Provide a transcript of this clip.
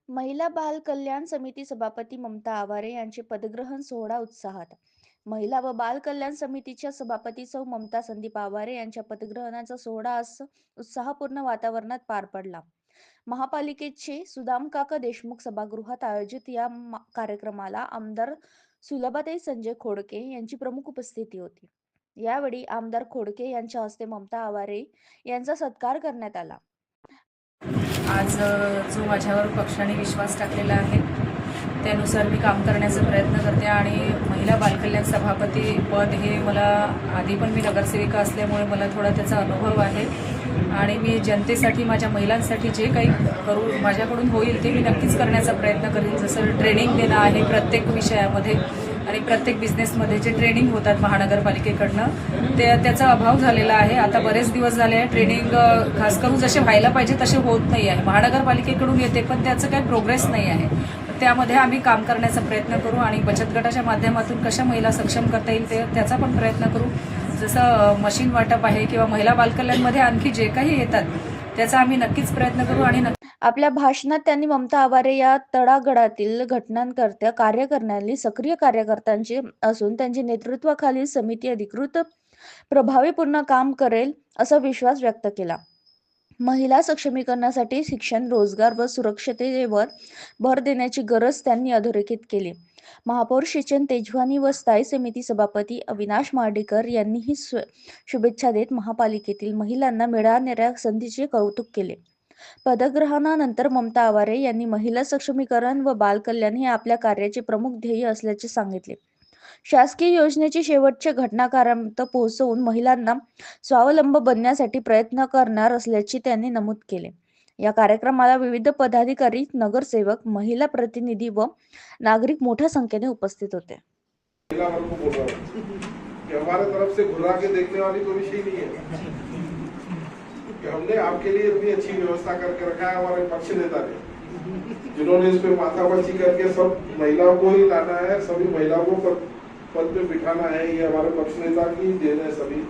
महिला बाल कल्याण समिती सभापती ममता आवारे यांचे पदग्रहण सोहळा उत्साहात. महिला व बाल कल्याण समितीच्या सभापती सौ ममता संदीप आवारे यांच्या पदग्रहणाचा सोहळा आज उत्साहपूर्ण वातावरणात पार पडला. महापालिकेचे सुदामकाका देशमुख सभागृहात आयोजित या कार्यक्रमाला आमदार सुलभाताई संजय खोडके यांची प्रमुख उपस्थिती होती. यावेळी आमदार खोडके यांच्या हस्ते ममता आवारे यांचा सत्कार करण्यात आला. आज जो माझ्यावर पक्षाने विश्वास टाकलेला आहे त्यानुसार मी काम करण्याचा प्रयत्न करते आणि महिला बालकल्याण सभापती पद हे मला आधी पण मी नगरसेविका असल्यामुळे मला थोडा त्याचा अनुभव आहे आणि मी जनतेसाठी माझ्या महिलांसाठी जे काही करू माझ्याकडून होईल ते मी नक्कीच करण्याचा प्रयत्न करेन. जसं ट्रेनिंग देणं आहे प्रत्येक विषयामध्ये आणि प्रत्येक बिझनेसमध्ये जे ट्रेनिंग होतात महानगरपालिकेकडनं त्याचा अभाव झालेला आहे. आता बरेच दिवस झाले आहे ट्रेनिंग खास करून जसे व्हायला पाहिजे तसे होत नाही आहे. महानगरपालिकेकडून येते पण त्याचं काही प्रोग्रेस नाही आहे. त्यामध्ये आम्ही काम करण्याचा प्रयत्न करू आणि बचत गटाच्या माध्यमातून कशा महिला सक्षम करता येईल त्याचा पण प्रयत्न करू. जसं मशीन वाटप आहे किंवा महिला बालकल्याणमध्ये आणखी जे काही येतात त्याचा आम्ही नक्कीच प्रयत्न करू. आणि आपल्या भाषणात त्यांनी ममता आवारे या तळागाळातील घटनांकरता कार्य करणारी सक्रिय कार्यकर्त्यांची असून त्यांच्या नेतृत्वाखालील समिती अधिकृत प्रभावीपूर्ण काम करेल असा विश्वास व्यक्त केला. महिला सक्षमीकरणासाठी शिक्षण, रोजगार व सुरक्षिततेवर भर देण्याची गरज त्यांनी अधोरेखित केली. महापौर शेचन तेजवानी व स्थायी समिती सभापती अविनाश मार्डीकर यांनीही शुभेच्छा देत महापालिकेतील महिलांना मिळणाऱ्या संधीचे कौतुक केले. पदग्रहणानंतर ममता आवारे यांनी महिला सक्षमीकरण व बालकल्याण हे आपल्या कार्याचे प्रमुख ध्येय असल्याचे सांगितले. शासकीय योजनेची शेवटच्या घटनाकारांपर्यंत पोहोचवून महिलांना स्वावलंब बनण्यासाठी प्रयत्न करणार असल्याचे त्यांनी नमूद केले. या कार्यक्रमाला विविध पदाधिकारी, नगरसेवक, महिला प्रतिनिधी व नागरिक मोठ्या संख्येने उपस्थित होते. हमारे तरफ से घुरा के देखने वाली कोई विषय नहीं है कि हमने आपके लिए इतनी अच्छी व्यवस्था करके रखा है हमारे पक्ष नेता ने, जिन्होंने इस पे माथापच्ची करके सब महिलाओं को ही लाना है, सभी महिलाओं को पद पे बिठाना है। ये हमारे पक्ष नेता की देन है सभी।